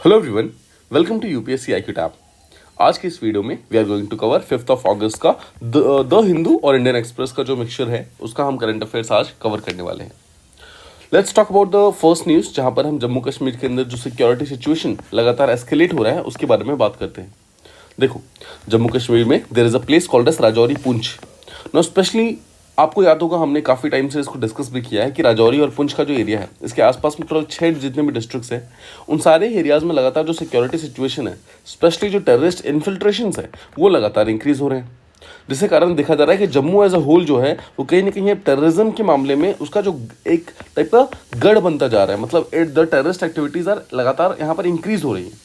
Hello everyone, welcome to UPSC IQ tab. आज के इस वीडियो में we are going to cover 5 अगस्त का द हिंदू और इंडियन एक्सप्रेस का जो मिक्सचर है उसका हम करंट अफेयर्स आज कवर करने वाले हैं। Let's talk about the first news, जहां पर हम जम्मू कश्मीर के अंदर जो सिक्योरिटी सिचुएशन लगातार एस्केलेट हो रहा है उसके बारे में बात करते हैं। देखो, जम्मू कश्मीर में there is a place called as Rajouri Poonch. Now specially आपको याद होगा, हमने काफ़ी टाइम से इसको डिस्कस भी किया है कि राजौरी और पुंछ का जो एरिया है, इसके आसपास में टोटल 6 जितने भी डिस्ट्रिक्ट्स हैं, उन सारे एरियाज़ में लगातार जो सिक्योरिटी सिचुएशन है, स्पेशली जो टेररिस्ट इन्फिल्ट्रेशंस है, वो लगातार इंक्रीज हो रहे हैं। जिसके कारण देखा जा रहा है कि जम्मू एज अ होल जो है वो कहीं ना कहीं अब टेररिज्म के मामले में उसका जो एक टाइप का गढ़ बनता जा रहा है। मतलब द टेररिस्ट एक्टिविटीज़ आर लगातार यहाँ पर इंक्रीज हो रही हैं।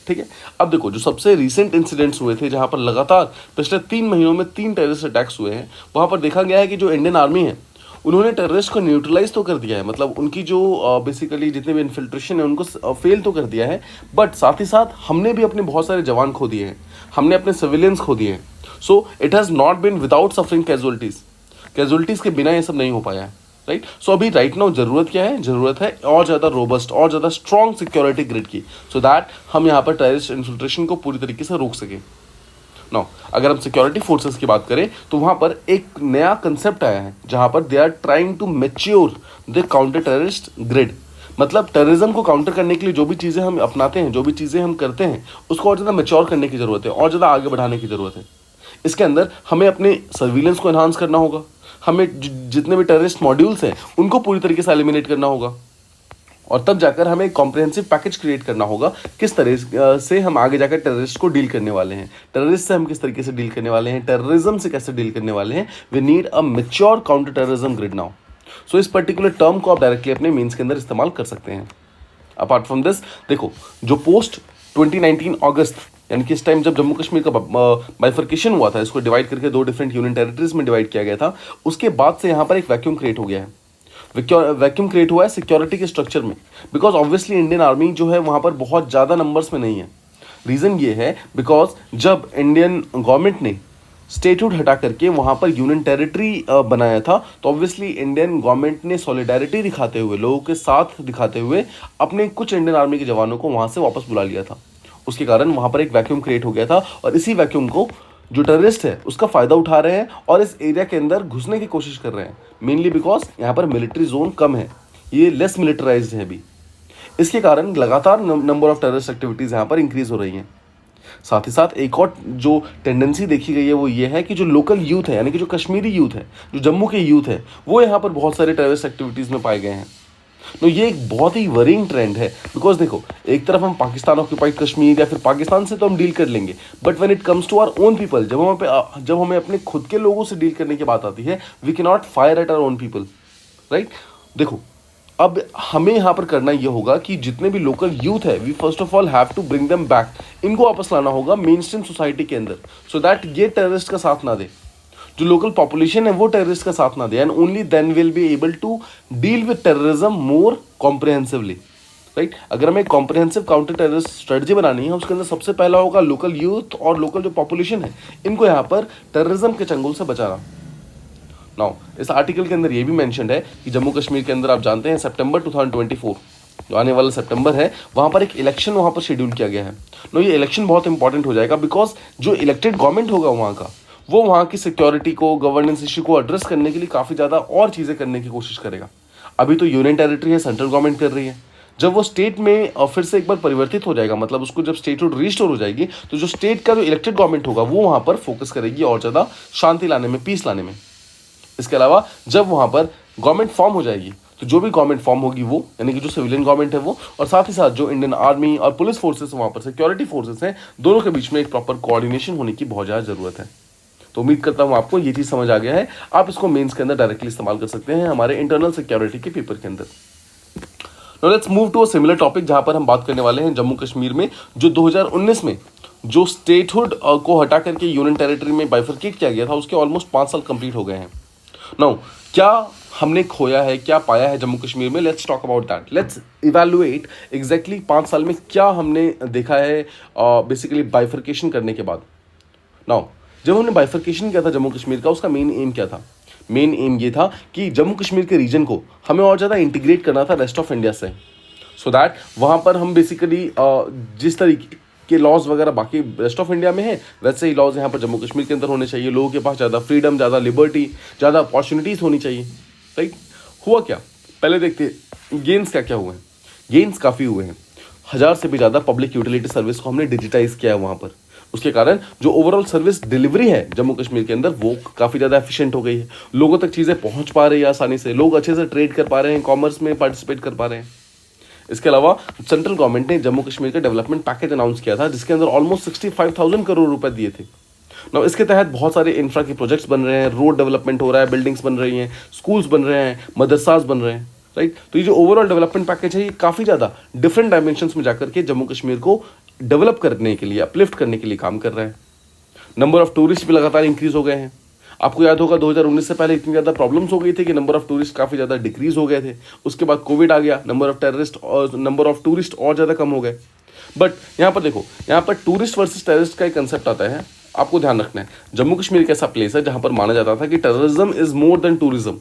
ठीक है, अब देखो, जो सबसे रिसेंट इंसिडेंट्स हुए थे जहां पर लगातार पिछले 3 महीनों में 3 टेररिस्ट अटैक्स हुए हैं, वहां पर देखा गया है कि जो इंडियन आर्मी है उन्होंने टेररिस्ट को न्यूट्रलाइज तो कर दिया है। मतलब उनकी जो बेसिकली जितने भी इन्फिल्ट्रेशन है उनको फेल तो कर दिया है, बट साथ ही साथ हमने भी अपने बहुत सारे जवान खो दिए हैं, हमने अपने सिविलियंस खो दिए हैं। So it has not been without suffering casualties के बिना ये सब नहीं हो पाया है। राइट, सो अभी राइट नाउ जरूरत क्या है? जरूरत है और ज़्यादा रोबस्ट और ज़्यादा स्ट्रॉन्ग सिक्योरिटी ग्रिड की, सो दैट हम यहाँ पर टेररिस्ट इन्फिल्ट्रेशन को पूरी तरीके से रोक सकें। नाउ अगर हम सिक्योरिटी फोर्सेस की बात करें तो वहाँ पर एक नया कंसेप्ट आया है जहाँ पर they are trying to mature the counter terrorist grid. मतलब टेररिज्म को काउंटर करने के लिए जो भी चीज़ें हम अपनाते हैं, जो भी चीज़ें हम करते हैं, उसको और ज़्यादा मैच्योर करने की ज़रूरत है और ज़्यादा आगे बढ़ाने की ज़रूरत है। इसके अंदर हमें अपने सर्विलेंस को एनहांस करना होगा, हमें जितने भी टेररिस्ट मॉड्यूल्स हैं उनको पूरी तरीके से एलिमिनेट करना होगा, और तब जाकर हमें एक कॉम्प्रिहेंसिव पैकेज क्रिएट करना होगा किस तरह से हम आगे जाकर टेररिस्ट को डील करने वाले हैं, टेररिस्ट से हम किस तरीके से डील करने वाले हैं, टेररिज्म से कैसे डील करने वाले हैं। We need a mature counter terrorism grid now. So इस पर्टिकुलर टर्म को आप डायरेक्टली अपने मीन्स के अंदर इस्तेमाल कर सकते हैं। अपार्ट फ्रॉम दिस, देखो, जो पोस्ट 2019 अगस्त, यानी कि इस टाइम जब जम्मू कश्मीर का बाइफर्केशन हुआ था, इसको डिवाइड करके 2 डिफरेंट यूनियन टेरिटरीज में डिवाइड किया गया था, उसके बाद से यहाँ पर एक वैक्यूम क्रिएट हो गया है। वैक्यूम क्रिएट हुआ है सिक्योरिटी के स्ट्रक्चर में, बिकॉज ऑब्वियसली इंडियन आर्मी जो है वहाँ पर बहुत ज़्यादा नंबर्स में नहीं है। रीज़न ये है बिकॉज जब इंडियन गवर्नमेंट ने स्टेटहुड हटा करके वहाँ पर यूनियन टेरिटरी बनाया था, तो ऑब्वियसली इंडियन गवर्नमेंट ने सॉलिडारिटी दिखाते हुए, लोगों के साथ दिखाते हुए, अपने कुछ इंडियन आर्मी के जवानों को वहाँ से वापस बुला लिया था। उसके कारण वहाँ पर एक वैक्यूम क्रिएट हो गया था, और इसी वैक्यूम को जो टेररिस्ट है उसका फ़ायदा उठा रहे हैं और इस एरिया के अंदर घुसने की कोशिश कर रहे हैं, मेनली बिकॉज यहाँ पर मिलिट्री जोन कम है, ये लेस मिलिटराइज्ड है अभी। इसके कारण लगातार नंबर ऑफ टेररिस्ट एक्टिविटीज़ यहाँ पर इंक्रीज़ हो रही हैं। साथ ही साथ एक और जो टेंडेंसी देखी गई है वो ये है कि जो लोकल यूथ है, यानी कि जो कश्मीरी यूथ है, जो जम्मू के यूथ है, वो यहाँ पर बहुत सारे टेररिस्ट एक्टिविटीज़ में पाए गए हैं। तो ये एक बहुत ही वरिंग ट्रेंड है, बिकॉज देखो, एक तरफ हम पाकिस्तान ऑक्यूपाइड कश्मीर या फिर पाकिस्तान से तो हम डील कर लेंगे, but when it comes to our own people, जब हमें अपने खुद के लोगों से डील करने की बात आती है, we can not fire at our own people. Right, देखो, अब हमें यहाँ पर करना ये होगा कि जितने भी लोकल यूथ है, we first of all have to bring them back, इनको वापस लाना होगा मेन स्ट्रीम सोसाइटी के अंदर, सो दैट ये टेररिस्ट का साथ ना दे, जो लोकल पॉपुलेशन है वो टेररिस्ट का साथ ना दे, and only then will be able to deal with terrorism more comprehensively. Right, अगर हमें कॉम्प्रिहेंसिव काउंटर टेररिस्ट स्ट्रेटजी बनानी है, उसके अंदर सबसे पहला होगा लोकल यूथ और लोकल जो पॉपुलेशन है, इनको यहाँ पर टेररिज्म के चंगुल से बचाना। नाउ इस आर्टिकल के अंदर ये भी मेंशन्ड है कि जम्मू कश्मीर के अंदर आप जानते हैं सितंबर 2024, जो आने वाला सितंबर है, वहाँ पर एक इलेक्शन वहाँ पर शेड्यूल किया गया है। नो, ये इलेक्शन बहुत इंपॉर्टेंट हो जाएगा, बिकॉज जो इलेक्टेड गवर्नमेंट होगा वहाँ का, वो वहाँ की सिक्योरिटी को, गवर्नेंस इशू को एड्रेस करने के लिए काफ़ी ज़्यादा और चीज़ें करने की कोशिश करेगा। अभी तो यूनियन टेरिटरी है, सेंट्रल गवर्नमेंट कर रही है। जब वो स्टेट में फिर से एक बार परिवर्तित हो जाएगा, मतलब उसको जब स्टेटहुड रिस्टोर हो जाएगी, तो जो स्टेट का जो इलेक्टेड गवर्नमेंट होगा वो वहाँ पर फोकस करेगी और ज़्यादा शांति लाने में, पीस लाने में। इसके अलावा जब वहाँ पर गवर्नमेंट फॉर्म हो जाएगी, तो जो भी गवर्नमेंट फॉर्म होगी वो, यानी कि जो सिविलियन गवर्नमेंट है वो, और साथ ही साथ जो इंडियन आर्मी और पुलिस फोर्सेस वहाँ पर सिक्योरिटी फोर्सेस हैं, दोनों के बीच में एक प्रॉपर कोऑर्डिनेशन होने की बहुत ज़्यादा ज़रूरत है। तो उम्मीद करता हूँ आपको ये चीज़ समझ आ गया है। आप इसको मेंस के अंदर डायरेक्टली इस्तेमाल कर सकते हैं हमारे इंटरनल सिक्योरिटी के पेपर के अंदर। Now let's move to a similar topic, जहाँ पर हम बात करने वाले हैं जम्मू कश्मीर में जो 2019 में जो स्टेटहुड को हटा करके यूनियन टेरिटरी में बाइफरकेट किया गया था, उसके ऑलमोस्ट 5 साल कंप्लीट हो गए हैं। नाउ क्या हमने खोया है, क्या पाया है जम्मू कश्मीर में? Let's talk about that. Let's evaluate exactly 5 साल में क्या हमने देखा है बेसिकली बाइफरकेशन करने के बाद। नाउ जब हमने बाइफरकेशन किया था जम्मू कश्मीर का, उसका मेन एम क्या था? मेन एम ये था कि जम्मू कश्मीर के रीजन को हमें और ज़्यादा इंटीग्रेट करना था रेस्ट ऑफ इंडिया से। सो दैट वहाँ पर हम बेसिकली जिस तरीके के लॉज वगैरह बाकी रेस्ट ऑफ इंडिया में है, वैसे ही लॉज यहाँ पर जम्मू कश्मीर के अंदर होने चाहिए। लोगों के पास ज़्यादा फ्रीडम, ज़्यादा लिबर्टी, ज़्यादा अपॉर्चुनिटीज़ होनी चाहिए, राइट। हुआ क्या, पहले देखते हैं गेन्स क्या क्या हुए हैं। गेन्स काफ़ी हुए हैं, 1000 से भी ज़्यादा पब्लिक यूटिलिटी सर्विस को हमने डिजिटाइज किया है वहाँ पर। उसके कारण जो ओवरऑल सर्विस डिलीवरी है जम्मू कश्मीर के अंदर वो काफ़ी ज़्यादा एफिशिएंट हो गई है। लोगों तक चीज़ें पहुँच पा रही है आसानी से, लोग अच्छे से ट्रेड कर पा रहे हैं, कॉमर्स में पार्टिसिपेट कर पा रहे हैं। इसके अलावा सेंट्रल गवर्नमेंट ने जम्मू कश्मीर का डेवलपमेंट पैकेज अनाउंस किया था, जिसके अंदर ऑलमोस्ट 65,000 करोड़ रुपए दिए थे। ना इसके तहत बहुत सारे इंफ्रा के प्रोजेक्ट्स बन रहे हैं, रोड डेवलपमेंट हो रहा है, बिल्डिंग्स बन रही हैं, स्कूल्स बन रहे हैं, मदरसास बन रहे हैं, राइट। तो ये जो ओवरऑल डेवलपमेंट पैकेज है, ये काफ़ी ज़्यादा डिफरेंट डायमेंशंस में जाकर के जम्मू कश्मीर को डेवलप करने के लिए, अपलिफ्ट करने के लिए काम कर रहा है। नंबर ऑफ टूरिस्ट भी लगातार इंक्रीज हो गए हैं। आपको याद होगा 2019 से पहले इतनी ज़्यादा प्रॉब्लम्स हो गई थी कि नंबर ऑफ टूरिस्ट काफ़ी ज़्यादा डिक्रीज हो गए थे। उसके बाद कोविड आ गया, नंबर ऑफ टूरिस्ट और ज़्यादा कम हो गए। बट यहाँ पर देखो, यहाँ पर टूरिस्ट वर्सेस टेररिस्ट का एक कंसेप्ट आता है, आपको ध्यान रखना है। जम्मू कश्मीर एक ऐसा प्लेस है जहाँ पर माना जाता था कि terrorism is more than tourism,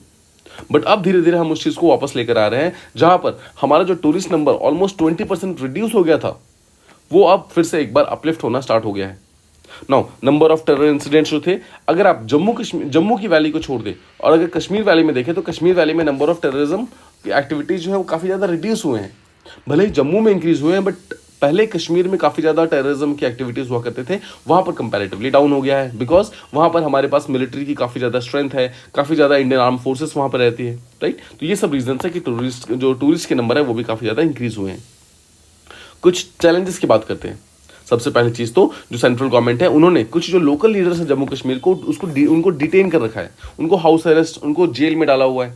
but अब धीरे धीरे हम उस चीज़ को वापस लेकर आ रहे हैं, जहाँ पर हमारा जो टूरिस्ट नंबर ऑलमोस्ट 20% रिड्यूस हो गया था, वो अब फिर से एक बार अपलिफ्ट होना स्टार्ट हो गया है। Now number of terror incidents जो थे, अगर आप जम्मू की वैली को छोड़ दें और अगर कश्मीर वैली में देखें, तो कश्मीर वैली में नंबर ऑफ टेररिज्म की एक्टिविटीज़ जो है वो काफ़ी ज़्यादा रिड्यूस हुए हैं। भले ही जम्मू में इंक्रीज हुए हैं, बट पहले कश्मीर में काफ़ी ज़्यादा टेररिज्म की एक्टिविटीज़ हुआ करते थे, वहाँ पर कंपैरेटिवली डाउन हो गया है, बिकॉज वहाँ पर हमारे पास मिलिट्री की काफ़ी ज़्यादा स्ट्रेंथ है, काफ़ी ज़्यादा इंडियन आर्म फोर्सेस वहाँ पर रहती है, राइट। तो ये सब रीजन है कि टूरिस्ट के नंबर है वो भी काफ़ी ज़्यादा इंक्रीज हुए हैं। कुछ चैलेंजेस की बात करते हैं। सबसे पहली चीज़ तो जो सेंट्रल गवर्नमेंट है, उन्होंने कुछ जो लोकल लीडर्स हैं जम्मू कश्मीर को उनको डिटेन कर रखा है, उनको हाउस अरेस्ट, उनको जेल में डाला हुआ है,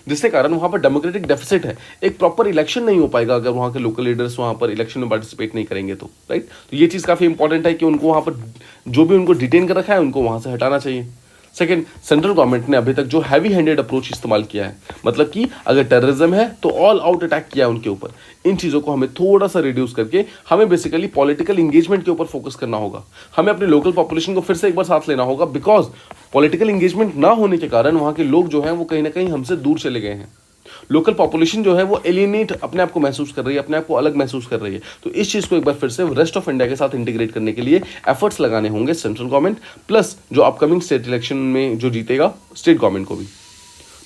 जिसके कारण वहाँ पर डेमोक्रेटिक डेफिसिट है। एक प्रॉपर इलेक्शन नहीं हो पाएगा अगर वहाँ के लोकल लीडर्स वहाँ पर इलेक्शन में पार्टिसिपेट नहीं करेंगे तो, राइट। तो ये चीज़ काफ़ी इंपॉर्टेंट है कि उनको वहाँ पर जो भी उनको डिटेन कर रखा है उनको वहाँ से हटाना चाहिए। सेकेंड, सेंट्रल गवर्नमेंट ने अभी तक जो हैवी हैंडेड अप्रोच इस्तेमाल किया है, मतलब कि अगर टेररिज्म है तो ऑल आउट अटैक किया है उनके ऊपर, इन चीज़ों को हमें थोड़ा सा रिड्यूस करके हमें बेसिकली पॉलिटिकल इंगेजमेंट के ऊपर फोकस करना होगा। हमें अपने लोकल पॉपुलेशन को फिर से एक बार साथ लेना होगा, बिकॉज पॉलिटिकल इंगेजमेंट ना होने के कारण वहाँ के लोग जो हैं वो कहीं ना कहीं हमसे दूर चले गए हैं। लोकल पॉपुलेशन जो है वो एलियनेट अपने आप को महसूस कर रही है, अपने आप को अलग महसूस कर रही है। तो इस चीज़ को एक बार फिर से रेस्ट ऑफ इंडिया के साथ इंटीग्रेट करने के लिए एफर्ट्स लगाने होंगे सेंट्रल गवर्नमेंट, प्लस जो अपकमिंग स्टेट इलेक्शन में जो जीतेगा स्टेट गवर्नमेंट को भी।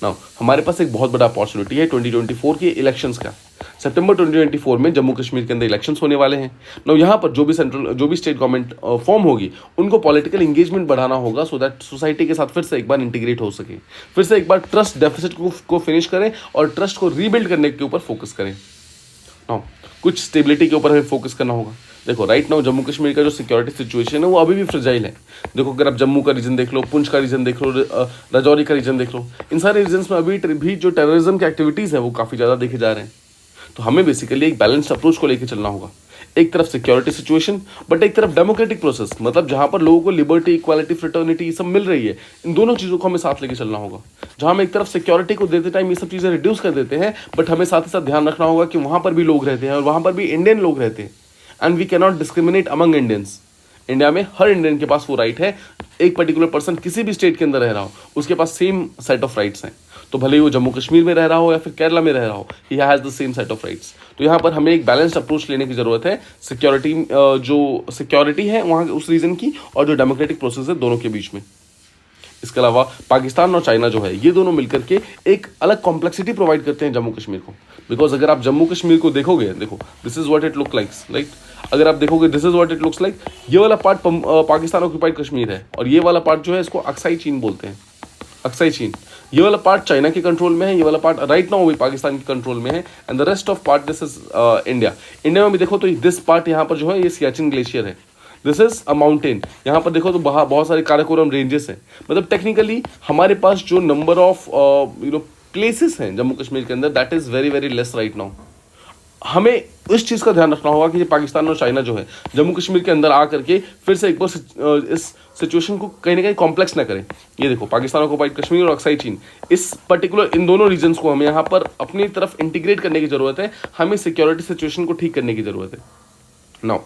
नाउ हमारे पास एक बहुत बड़ा अपॉर्चुनिटी है 2024 के इलेक्शंस का। सितंबर 2024 में जम्मू कश्मीर के अंदर इलेक्शंस होने वाले हैं। नाउ यहाँ पर जो भी स्टेट गवर्नमेंट फॉर्म होगी, उनको पॉलिटिकल इंगेजमेंट बढ़ाना होगा, सो दैट सोसाइटी के साथ फिर से एक बार इंटीग्रेट हो सके, फिर से एक बार ट्रस्ट डेफिसिट को फिनिश करें और ट्रस्ट को रीबिल्ड करने के ऊपर फोकस करें। नाउ कुछ स्टेबिलिटी के ऊपर हमें फोकस करना होगा। देखो राइट नाउ जम्मू कश्मीर का जो सिक्योरिटी सिचुएशन है वो अभी भी फ्रेजाइल है। देखो अगर आप जम्मू का रीजन देख लो, पुंछ का रीजन देख लो, राजौरी का रीजन देख लो, इन सारे रीजन्स में अभी भी जो टेररिज्म की एक्टिविटीज़ है वो काफ़ी ज़्यादा देखे जा रहे हैं। तो हमें बेसिकली एक बैलेंस्ड अप्रोच को लेकर चलना होगा। एक तरफ सिक्योरिटी सिचुएशन, बट एक तरफ डेमोक्रेटिक प्रोसेस, मतलब जहाँ पर लोगों को लिबर्टी, इक्वालिटी, फ्रेटर्निटी सब मिल रही है, इन दोनों चीज़ों को हमें साथ लेके चलना होगा। जहाँ हम एक तरफ सिक्योरिटी को देते टाइम ये सब चीज़ें रिड्यूस कर देते हैं, बट हमें साथ ही साथ ध्यान रखना होगा कि वहाँ पर भी लोग रहते हैं और वहाँ पर भी इंडियन लोग रहते हैं, and we cannot discriminate among Indians. India में हर इंडियन के पास वो राइट है, एक पर्टिकुलर पर्सन किसी भी स्टेट के अंदर रह रहा हो उसके पास सेम सेट ऑफ राइट्स हैं। तो भले ही वो जम्मू कश्मीर में रह रहा हो या फिर केरला में रह रहा हो, he has the same set of rights. तो यहाँ पर हमें एक बैलेंस्ड अप्रोच लेने की ज़रूरत है, जो सिक्योरिटी है वहाँ उस रीजन की और जो डेमोक्रेटिक प्रोसेस है दोनों के बीच में। इसके अलावा पाकिस्तान और चाइना जो है ये दोनों मिलकर के एक अलग कॉम्प्लेक्सिटी प्रोवाइड करते हैं जम्मू कश्मीर को। बिकॉज अगर आप जम्मू कश्मीर को देखोगे, देखो this is what it look like, right. अगर आप देखोगे this is what it looks like, ये वाला पार्ट पाकिस्तान ऑक्यूपाइड कश्मीर है और ये वाला पार्ट जो है इसको अक्साई चीन बोलते हैं, अक्साई चीन। ये वाला पार्ट चाइना के कंट्रोल में है, ये वाला पार्ट राइट नाउ भी पाकिस्तान के कंट्रोल में है, and the rest of part this is India. India में भी देखो तो दिस पार्ट यहाँ पर जो है ये सियाचिन ग्लेशियर है, दिस इज अ माउंटेन। यहाँ पर देखो तो बहुत सारे काराकोरम रेंजेस हैं। मतलब टेक्निकली हमारे पास जो नंबर ऑफ प्लेसेस हैं जम्मू कश्मीर के अंदर, that is very very less right now. हमें उस चीज़ का ध्यान रखना होगा कि पाकिस्तान और चाइना जो है जम्मू कश्मीर के अंदर आकर के फिर से एक बार इस सिचुएशन को कहीं ना कहीं कॉम्प्लेक्स ना करें। ये देखो पाकिस्तान ऑक्युपाइड कश्मीर और अक्साई चीन, इस पर्टिकुलर इन दोनों रीजन्स को हमें यहाँ पर अपनी तरफ इंटीग्रेट करने की ज़रूरत है। हमें सिक्योरिटी सिचुएशन को ठीक करने की ज़रूरत है। नाउ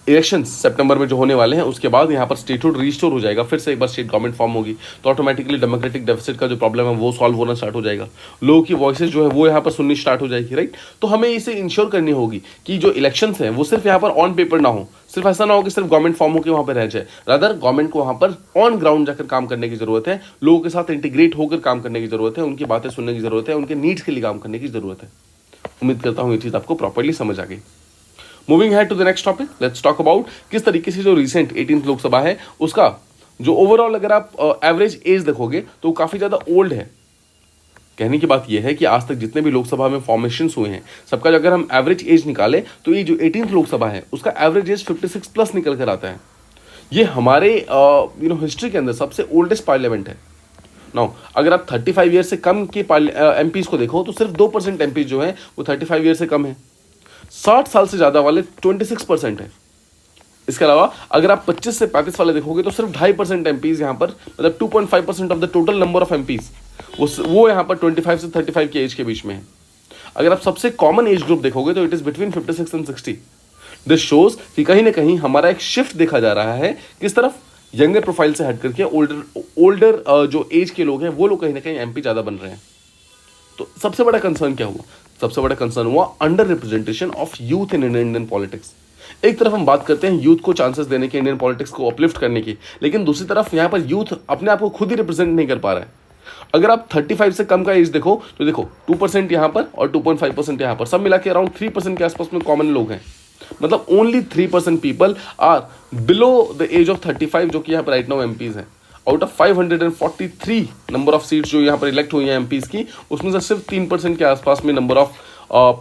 इलेक्शन सितंबर में जो होने वाले हैं उसके बाद यहाँ पर स्टेटहुड रिस्टोर हो जाएगा, फिर से एक बार स्टेट गवर्नमेंट फॉर्म होगी, तो ऑटोमेटिकली डेमोक्रेटिक डेफिसिट का जो प्रॉब्लम है वो सॉल्व होना स्टार्ट हो जाएगा, लोगों की वॉइसेस जो है वो यहाँ पर सुननी स्टार्ट हो जाएगी, राइट। तो हमें इसे इंश्योर करनी होगी कि जो इलेक्शंस हैं वो सिर्फ यहाँ पर ऑन पेपर ना हो, सिर्फ ऐसा ना हो कि सिर्फ गवर्नमेंट फॉर्म होकर वहाँ पर रह जाए, रादर गवर्नमेंट को वहाँ पर ऑन ग्राउंड जाकर काम करने की जरूरत है, लोगों के साथ इंटीग्रेट होकर काम करने की जरूरत है, उनकी बातें सुनने की जरूरत है, उनके नीड्स के लिए काम करने की जरूरत है। उम्मीद करता हूँ ये चीज़ आपको प्रॉपर्ली समझ आ गई। मूविंग है to the next topic, let's talk about किस तरीके से जो रिसेंट 18th लोकसभा है उसका जो ओवरऑल अगर आप एवरेज एज देखोगे तो काफ़ी ज़्यादा ओल्ड है। कहने की बात यह है कि आज तक जितने भी लोकसभा में फॉर्मेशंस हुए हैं सबका अगर हम एवरेज एज निकालें तो ये जो 18th लोकसभा है उसका एवरेज एज 56 प्लस निकल कर आता है। ये हमारे हिस्ट्री के अंदर सबसे ओल्डेस्ट पार्लियामेंट है। नाउ अगर आप 35 ईयर से कम के एमपीज को देखो तो सिर्फ 2% एमपीज जो है वो 35 ईयर से कम है, 60 साल से ज़्यादा वाले 26% है। इसके अलावा अगर आप 25 से 35 वाले देखोगे तो सिर्फ 2.5% एमपीज यहाँ पर, मतलब 2.5% of the total number of MPs वो यहाँ पर 25 से 35 की एज के बीच में है। अगर आप सबसे कॉमन एज ग्रुप देखोगे तो it is between 56 and 60। This shows कि कहीं ना कहीं हमारा एक शिफ्ट देखा जा रहा है किस तरफ, यंगर प्रोफाइल से हट करके ओल्डर जो एज के लोग हैं वो लोग कहीं ना कहीं एमपी ज़्यादा बन रहे हैं। तो सबसे बड़ा कंसर्न क्या हुआ? सबसे बड़ा कंसर्न हुआ under representation of youth in Indian politics. एक तरफ हम बात करते हैं यूथ को चांसेस देने के, इंडियन पॉलिटिक्स को अपलिफ्ट करने की, लेकिन दूसरी तरफ यहाँ पर यूथ अपने आप को खुद ही रिप्रेजेंट नहीं कर पा रहा है। अगर आप 35 से कम का एज देखो तो देखो 2% यहाँ पर और 2.5% यहाँ पर, सब मिला के अराउंड 3% के आसपास में कॉमन लोग हैं। मतलब only 3% people are below the age of 35 जो कि यहाँ पर राइट नाउ एमपीज हैं। Out of 543 number of seats जो यहाँ पर इलेक्ट हुई हैं एमपीज की, उसमें से सिर्फ 3% के आसपास में नंबर ऑफ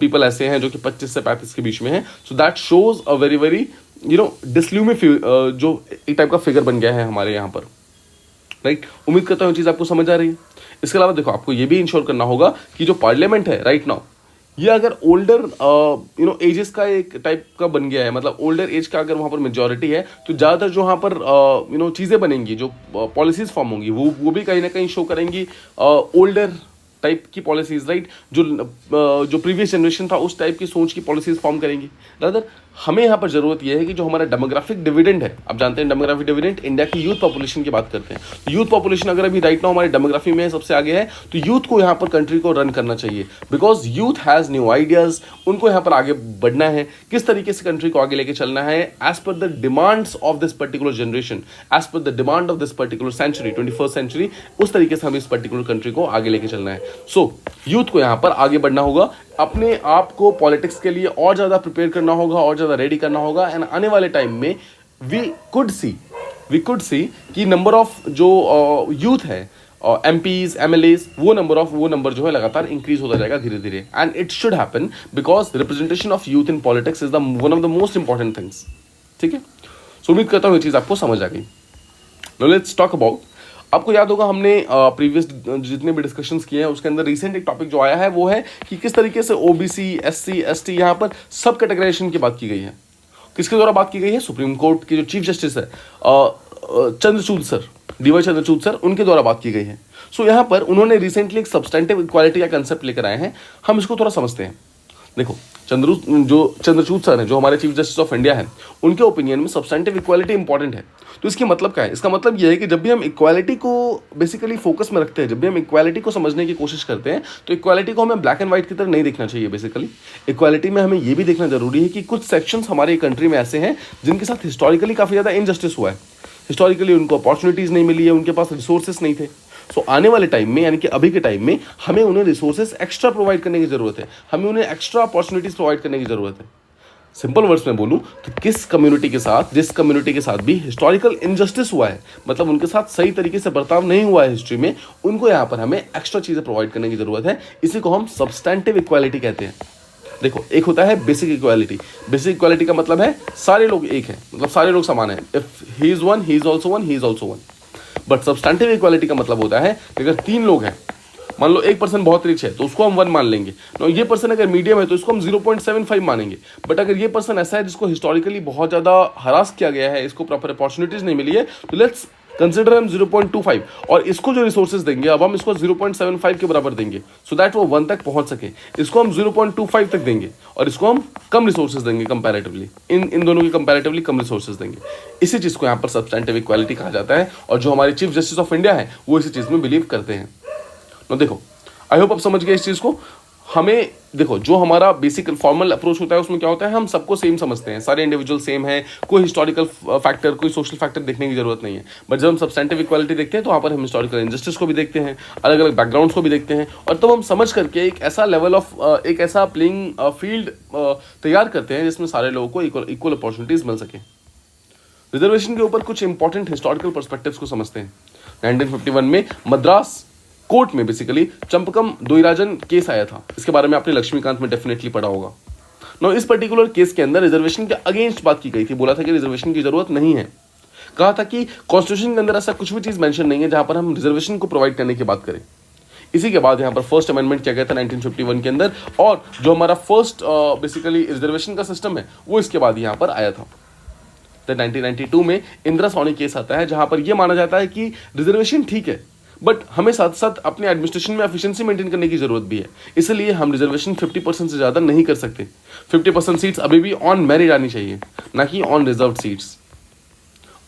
पीपल ऐसे हैं जो कि 25 से 35 के बीच में हैं। So that shows a very very disillusioning जो एक टाइप का फिगर बन गया है हमारे यहाँ पर, राइट। उम्मीद करता हूँ चीज़ आपको समझ आ रही है। इसके अलावा देखो आपको ये भी इंश्योर करना होगा कि जो पार्लियामेंट है राइट नाउ ये अगर ओल्डर एजेस का एक टाइप का बन गया है, मतलब ओल्डर एज का अगर वहाँ पर मेजॉरिटी है तो ज़्यादातर जो वहाँ पर चीज़ें बनेंगी, जो पॉलिसीज फॉर्म होंगी वो भी कहीं ना कहीं शो करेंगी ओल्डर टाइप की पॉलिसीज, राइट। जो प्रीवियस जनरेशन था उस टाइप की सोच की पॉलिसीज फॉर्म करेंगी। रादर हमें यहाँ पर जरूरत यह है कि जो हमारा डेमोग्राफिक डिविडेंड है, आप जानते हैं डेमोग्राफिक डिविडेंड इंडिया की यूथ पॉपुलेशन की बात करते हैं, तो यूथ पॉपुलेशन अगर अभी राइट नाउ हमारी डेमोग्राफी में सबसे आगे है तो यूथ को यहाँ पर कंट्री को रन करना चाहिए, because youth has new ideas. उनको यहाँ पर आगे बढ़ना है, किस तरीके से कंट्री को आगे लेके चलना है as per the demands of this particular generation, as per the demand of this particular century, 21st century, उस तरीके से हमें इस पर्टिकुलर कंट्री को आगे लेके चलना है। सो यूथ को यहाँ पर आगे बढ़ना होगा, अपने आप को पॉलिटिक्स के लिए और ज़्यादा प्रिपेयर करना होगा, और ज़्यादा रेडी करना होगा। एंड आने वाले टाइम में वी कुड सी कि नंबर ऑफ जो यूथ है एमपीज एमएलएज वो नंबर जो है लगातार इंक्रीज होता जाएगा धीरे धीरे। And it should happen because representation of youth in politics is the one of the most important things. ठीक है, सो उम्मीद करता हूँ ये चीज़ आपको समझ आ गई। नाउ लेट्स टॉक अबाउट, आपको याद होगा हमने प्रीवियस जितने भी डिस्कशंस किए हैं उसके अंदर रिसेंट एक टॉपिक जो आया है वो है कि किस तरीके से ओबीसी एससी एसटी यहाँ पर सब कैटेगराइजेशन की बात की गई है। किसके द्वारा बात की गई है? सुप्रीम कोर्ट के जो चीफ जस्टिस है Chandrachud sir, DY Chandrachud sir, उनके द्वारा बात की गई है। सो यहाँ पर उन्होंने रिसेंटली एक सब्सटेंटिव इक्वालिटी का कंसेप्ट लेकर आए हैं, हम इसको थोड़ा समझते हैं। देखो चंद्रचूड़ सर हैं जो हमारे चीफ जस्टिस ऑफ इंडिया हैं, उनके ओपिनियन में सब्सटेंटिव इक्वालिटी इंपॉर्टेंट है। तो इसके मतलब क्या है? इसका मतलब यह है कि जब भी हम इक्वालिटी को बेसिकली फोकस में रखते हैं, जब भी हम इक्वालिटी को समझने की कोशिश करते हैं तो इक्वालिटी को हमें ब्लैक एंड व्हाइट की तरह नहीं देखना चाहिए। बेसिकली इक्वालिटी में हमें यह भी देखना जरूरी है कि कुछ सेक्शंस हमारे कंट्री में ऐसे हैं जिनके साथ हिस्टोरिकली काफ़ी ज़्यादा इनजस्टिस हुआ है, हिस्टोरिकली उनको अपॉर्चुनिटीज़ नहीं मिली है, उनके पास रिसोर्सेस नहीं थे। सो आने वाले टाइम में यानी कि अभी के टाइम में हमें उन्हें रिसोर्सेज एक्स्ट्रा प्रोवाइड करने की ज़रूरत है, हमें उन्हें एक्स्ट्रा अपॉर्चुनिटीज़ प्रोवाइड करने की ज़रूरत है। सिंपल वर्ड्स में बोलूं तो जिस कम्युनिटी के साथ भी हिस्टोरिकल इनजस्टिस हुआ है, मतलब उनके साथ सही तरीके से बर्ताव नहीं हुआ है हिस्ट्री में, उनको यहाँ पर हमें एक्स्ट्रा चीज़ें प्रोवाइड करने की ज़रूरत है। इसी को हम सब्सटेंटिव इक्वालिटी कहते हैं। देखो, एक होता है बेसिक इक्वालिटी। बेसिक इक्वालिटी का मतलब है सारे लोग एक हैं, मतलब सारे लोग समान हैं। If he is one, he is also one, he is also one. But substantive equality का मतलब होता है कि अगर 3 लोग हैं, मान लो एक पर्सन बहुत रिच है तो उसको हम 1 मान लेंगे, ये पर्सन अगर मीडियम है तो इसको हम 0.75 मानेंगे। बट अगर ये पर्सन ऐसा है जिसको हिस्टोरिकली बहुत ज़्यादा हरास किया गया है, इसको प्रॉपर अपॉर्चुनिटीज़ नहीं मिली है, तो लेट्स कंसिडर हम 0.25 और इसको जो रिसोर्सेज देंगे अब हम इसको 0.75 के बराबर देंगे सो दैट वो 1 तक पहुंच सके। इसको हम 0.25 तक देंगे और इसको हम कम रिसोर्सेज देंगे कंपैरेटिवली, इन दोनों की कंपैरेटिवली कम रिसोर्सेज देंगे। इसी चीज़ को यहाँ पर सब्सटेंटिव इक्वालिटी कहा जाता है और जो हमारे चीफ जस्टिस ऑफ इंडिया है वो इसी चीज़ में बिलीव करते हैं। तो देखो, आई होप आप समझ गए इस चीज़ को। हमें देखो, जो हमारा बेसिक फॉर्मल अप्रोच होता है उसमें क्या होता है, हम सबको सेम समझते हैं, सारे इंडिविजुअल सेम है, कोई हिस्टोरिकल फैक्टर कोई सोशल फैक्टर देखने की जरूरत नहीं है। बट जब हम सब्सटेंटिव इक्वालिटी देखते हैं तो वहाँ पर हम हिस्टोरिकल इंजस्टिस को भी देखते हैं, अलग अलग बैकग्राउंड्स को भी देखते हैं और तब हम समझ करके एक ऐसा लेवल ऑफ एक ऐसा प्लेइंग फील्ड तैयार करते हैं जिसमें सारे लोगों को इक्वल अपॉर्चुनिटीज मिल सके। रिजर्वेशन के ऊपर कुछ इंपॉर्टेंट हिस्टोरिकल पर्सपेक्टिव्स को समझते हैं। 1951 में मद्रास कोर्ट में बेसिकली चंपकम दोईराजन केस आया था। इसके बारे में आपने लक्ष्मीकांत में डेफिनेटली पढ़ा होगा। नो, इस पर्टिकुलर केस के अंदर रिजर्वेशन के अगेंस्ट बात की गई थी। बोला था कि रिजर्वेशन की जरूरत नहीं है। कहा था कि कॉन्स्टिट्यूशन के अंदर ऐसा कुछ भी चीज मेंशन नहीं है जहां पर हम रिजर्वेशन को प्रोवाइड करने की बात करें। इसी के बाद यहाँ पर फर्स्ट अमेंडमेंट किया गया था 1951 के अंदर और जो हमारा फर्स्ट बेसिकली रिजर्वेशन का सिस्टम है वो इसके बाद यहाँ पर आया था। 1992 में इंदिरा सोनी केस आता है जहां पर यह माना जाता है कि रिजर्वेशन ठीक है बट हमें साथ साथ अपने एडमिनिस्ट्रेशन में एफिशिएंसी मेंटेन करने की जरूरत भी है, इसलिए हम रिजर्वेशन 50% से ज़्यादा नहीं कर सकते। 50% सीट्स अभी भी ऑन मेरिट आनी चाहिए, ना कि ऑन रिजर्व सीट्स।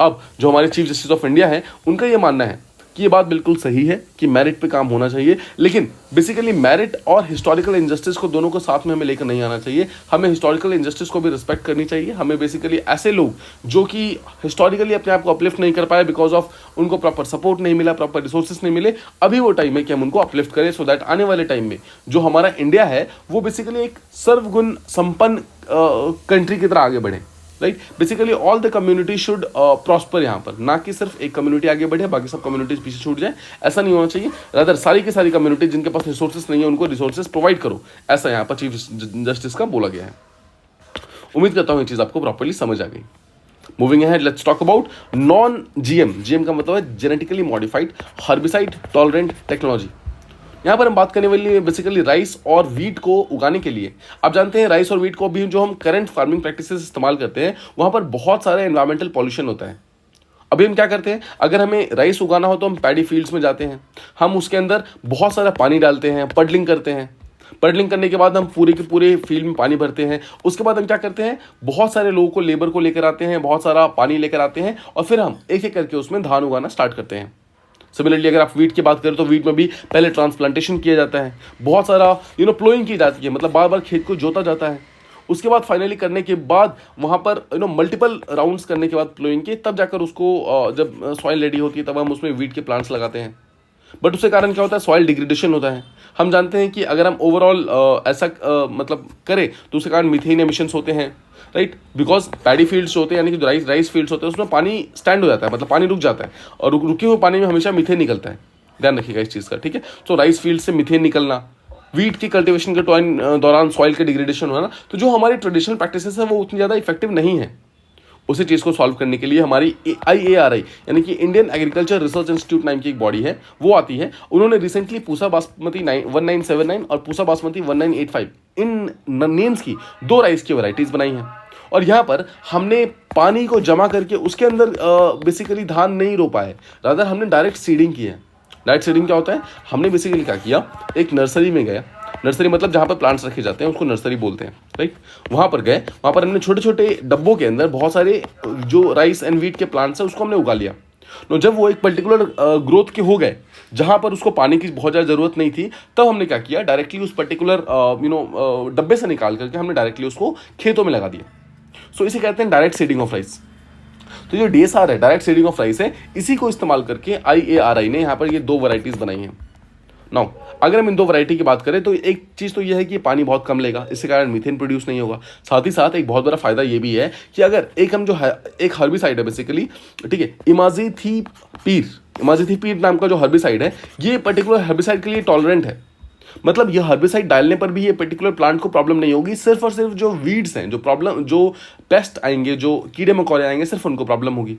अब जो हमारे चीफ जस्टिस ऑफ इंडिया है उनका ये मानना है कि ये बात बिल्कुल सही है कि मेरिट पे काम होना चाहिए, लेकिन बेसिकली मेरिट और हिस्टोरिकल इंजस्टिस को दोनों को साथ में हमें लेकर नहीं आना चाहिए। हमें हिस्टोरिकल इंजस्टिस को भी रिस्पेक्ट करनी चाहिए। हमें बेसिकली ऐसे लोग जो कि हिस्टोरिकली अपने आप को अपलिफ्ट नहीं कर पाए बिकॉज ऑफ उनको प्रॉपर सपोर्ट नहीं मिला, प्रॉपर रिसोर्सेस नहीं मिले, अभी वो टाइम है कि हम उनको अपलिफ्ट करें सो दैट आने वाले टाइम में जो हमारा इंडिया है वो बेसिकली एक सर्वगुण संपन्न कंट्री की तरह आगे बढ़े। Right, basically all the community should prosper यहाँ पर, ना कि सिर्फ एक कम्युनिटी आगे बढ़े बाकी सब कम्युनिटीज पीछे छूट जाए, ऐसा नहीं होना चाहिए। रादर सारी की सारी कम्युनिटी जिनके पास रिसोर्सेस नहीं है उनको रिसोर्सेस प्रोवाइड करो, ऐसा यहाँ पर चीफ जस्टिस का बोला गया है। उम्मीद करता हूँ ये चीज़ आपको प्रॉपर्ली समझ आ गई। Moving ahead, let's talk about non GM. GM का मतलब है genetically modified herbicide tolerant technology. यहाँ पर हम बात करने वाली है बेसिकली राइस और वीट को उगाने के लिए। आप जानते हैं राइस और वीट को भी जो हम करंट फार्मिंग प्रैक्टिसेस इस्तेमाल करते हैं वहाँ पर बहुत सारा एनवायरमेंटल पॉल्यूशन होता है। अभी हम क्या करते हैं, अगर हमें राइस उगाना हो तो हम पैडी फील्ड्स में जाते हैं, हम उसके अंदर बहुत सारा पानी डालते हैं, पडलिंग करते हैं। पडलिंग करने के बाद हम पूरे के पूरे फील्ड में पानी भरते हैं। उसके बाद हम क्या करते हैं, बहुत सारे लोगों को, लेबर को लेकर आते हैं, बहुत सारा पानी लेकर आते हैं और फिर हम एक एक करके उसमें धान उगाना स्टार्ट करते हैं। सिमिलरली अगर आप वीट की बात करें तो वीट में भी पहले ट्रांसप्लांटेशन किया जाता है, बहुत सारा प्लोइंग की जाती है, मतलब बार बार खेत को जोता जाता है। उसके बाद फाइनली करने के बाद वहाँ पर मल्टीपल राउंड्स करने के बाद प्लोइंग के, तब जाकर उसको जब सॉइल रेडी होती है तब हम उसमें वीट के प्लांट्स लगाते हैं। बट उसके कारण क्या होता है, सॉइल डिग्रेडेशन होता है। हम जानते हैं कि अगर हम ओवरऑल ऐसा मतलब करें तो उसके कारण मीथेन एमिशंस होते हैं। राइट, बिकॉज पैडी फील्ड्स होते हैं यानी कि राइस फील्ड्स होते हैं उसमें पानी स्टैंड हो जाता है, मतलब पानी रुक जाता है और रुके हुए पानी में हमेशा मीथेन निकलता है। ध्यान रखिएगा इस चीज़ का, ठीक है। तो राइस फील्ड से मीथेन निकलना, वीट की कल्टिवेशन के दौरान सॉइल का डिग्रेडेशन होना, तो जो हमारी ट्रेडिशनल प्रैक्टिसेस है वो उतनी ज़्यादा इफेक्टिव नहीं है। उसी चीज़ को सॉल्व करने के लिए हमारी IARI यानी कि इंडियन एग्रीकल्चर रिसर्च इंस्टीट्यूट नाम की एक बॉडी है, वो आती है। उन्होंने रिसेंटली पूसा बासमती 1979 और पूसा बासमती 1985 इन नेम्स की 2 राइस की वैरायटीज़ बनाई हैं और यहाँ पर हमने पानी को जमा करके उसके अंदर बेसिकली धान नहीं रोपा है, रादर हमने डायरेक्ट सीडिंग की है। डायरेक्ट सीडिंग क्या होता है, हमने बेसिकली क्या किया, एक नर्सरी में गया, नर्सरी मतलब जहाँ पर प्लांट्स रखे जाते हैं उसको नर्सरी बोलते हैं। राइट, वहाँ पर गए, वहाँ पर हमने छोटे छोटे डब्बों के अंदर बहुत सारे जो राइस एंड वीट के प्लांट्स हैं उसको हमने उगा लिया। तो जब वो एक पर्टिकुलर ग्रोथ के हो गए जहाँ पर उसको पानी की बहुत ज़्यादा ज़रूरत नहीं थी, तब हमने क्या किया, डायरेक्टली उस पर्टिकुलर डब्बे से निकाल करके हमने डायरेक्टली उसको खेतों में लगा दिया। सो इसे कहते हैं डायरेक्ट सीडिंग ऑफ राइस। तो जो DSR है, डायरेक्ट सीडिंग ऑफ राइस है, इसी को इस्तेमाल करके IARI ने यहाँ पर ये 2 वैरायटीज़ बनाई हैं। नाउ अगर हम इन 2 वैरायटी की बात करें तो एक चीज़ तो ये है कि पानी बहुत कम लेगा, इसके कारण मीथेन प्रोड्यूस नहीं होगा। साथ ही साथ एक बहुत बड़ा फायदा ये भी है कि अगर एक हम जो है एक हर्बिसाइड है बेसिकली, ठीक है, इमाजीथीपीर नाम का जो हर्बिसाइड है, ये पर्टिकुलर हर्बिसाइड के लिए टॉलरेंट है। मतलब ये हर्बिसाइड डालने पर भी ये पर्टिकुलर प्लांट को प्रॉब्लम नहीं होगी, सिर्फ और सिर्फ जो वीड्स हैं, जो पेस्ट आएंगे, जो कीड़े मकोड़े आएंगे, सिर्फ उनको प्रॉब्लम होगी।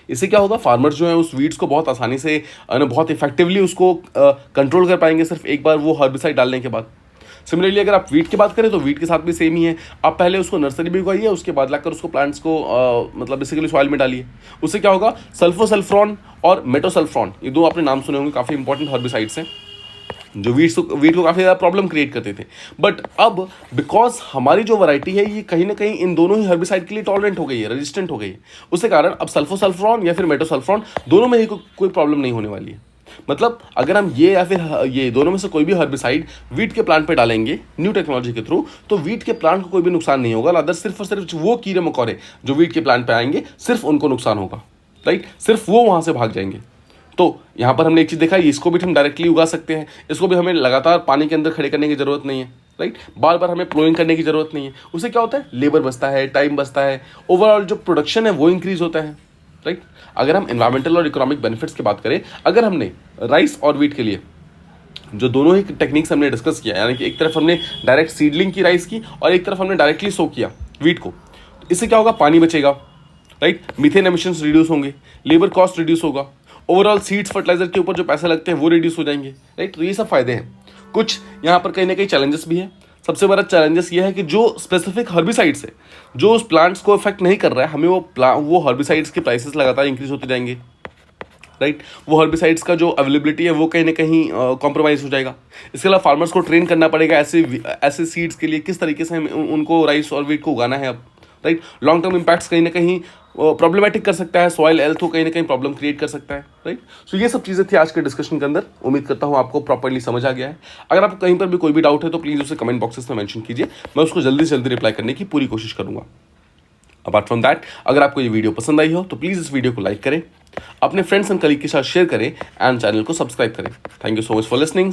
इससे क्या होगा, फार्मर्स जो हैं उस वीड्स को बहुत आसानी से बहुत इफेक्टिवली उसको कंट्रोल कर पाएंगे सिर्फ एक बार वो हर्बिसाइड डालने के बाद। सिमिलरली अगर आप वीट की बात करें तो वीट के साथ भी सेम ही है। आप पहले उसको नर्सरी में उगाइए, उसके बाद लाकर उसको प्लांट्स को मतलब बेसिकली सॉइल में डालिए। उससे क्या होगा, सल्फोसल्फ्रॉन और मेटोसल्फ्रॉन, ये दो आपने नाम सुने होंगे, काफ़ी इंपॉर्टेंट हर्बिसाइड्स हैं जो वीट को काफ़ी ज़्यादा प्रॉब्लम क्रिएट करते थे। बट अब बिकॉज हमारी जो वैरायटी है ये कहीं ना कहीं इन दोनों ही हर्बिसाइड के लिए टॉलरेंट हो गई है, रेजिस्टेंट हो गई है, उसके कारण अब सल्फोसल्फ्रॉन या फिर मेटोसल्फ्रॉन दोनों में ही कोई प्रॉब्लम नहीं होने वाली है। मतलब अगर हम ये या फिर ये दोनों में से कोई भी हर्बिसाइड वीट के प्लांट पे डालेंगे न्यू टेक्नोलॉजी के थ्रू, तो वीट के प्लांट को कोई भी नुकसान नहीं होगा। रादर सिर्फ और सिर्फ वो कीड़े मकोड़े जो वीट के प्लांट पे आएंगे सिर्फ उनको नुकसान होगा, राइट, सिर्फ वो वहाँ से भाग जाएंगे। तो यहाँ पर हमने एक चीज़ देखा, इसको भी हम डायरेक्टली उगा सकते हैं, इसको भी हमें लगातार पानी के अंदर खड़े करने की ज़रूरत नहीं है, राइट, बार बार हमें प्लोइंग करने की ज़रूरत नहीं है। उससे क्या होता है, लेबर बचता है, टाइम बचता है, ओवरऑल जो प्रोडक्शन है वो इंक्रीज होता है, राइट। अगर हम एनवायरमेंटल और इकोनॉमिक बेनिफिट्स की बात करें, अगर हमने राइस और वीट के लिए जो दोनों ही टेक्निक्स हमने डिस्कस किया, यानी कि एक तरफ हमने डायरेक्ट सीडलिंग की राइस की और एक तरफ हमने डायरेक्टली सो किया वीट को, तो इससे क्या होगा, पानी बचेगा, राइट, मीथेन एमिशंस रिड्यूस होंगे, लेबर कॉस्ट रिड्यूस होगा, ओवरऑल सीड्स फर्टिलाइजर के ऊपर जो पैसे लगते हैं वो रिड्यूस हो जाएंगे, राइट। तो ये सब फायदे हैं। कुछ यहाँ पर कहीं ना कहीं चैलेंजेस भी है। सबसे बड़ा चैलेंजेस ये है कि जो स्पेसिफिक हर्बिसाइड्स है जो उस प्लांट्स को इफेक्ट नहीं कर रहा है, हमें वो हर्बिसाइड्स के प्राइसेस लगातार इंक्रीज होते जाएंगे, राइट। वो हर्बिसाइड्स का जो अवेलेबिलिटी है वो कहीं ना कहीं कॉम्प्रोमाइज़ हो जाएगा। इसके अलावा फार्मर्स को ट्रेन करना पड़ेगा ऐसे सीड्स के लिए किस तरीके से उनको राइस और वीट को उगाना है अब, राइट। लॉन्ग टर्म इम्पैक्ट्स कहीं ना कहीं प्रॉब्लमेटिक कर सकता है, सॉइल हेल्थ को कहीं ना कहीं प्रॉब्लम क्रिएट कर सकता है, राइट। सो ये सब चीज़ें थी आज के डिस्कशन के अंदर। उम्मीद करता हूँ आपको प्रॉपर्ली समझ आ गया है। अगर आपको कहीं पर भी कोई भी डाउट है तो प्लीज़ उसे कमेंट बॉक्सेस में मेंशन कीजिए, मैं उसको जल्दी से जल्दी रिप्लाई करने की पूरी कोशिश करूँगा। अपार्ट फ्रॉम दैट, अगर आपको ये वीडियो पसंद आई हो तो प्लीज़ इस वीडियो को लाइक करें, अपने फ्रेंड्स एंड कलीग के साथ शेयर करें एंड चैनल को सब्सक्राइब करें। Thank you so much for listening.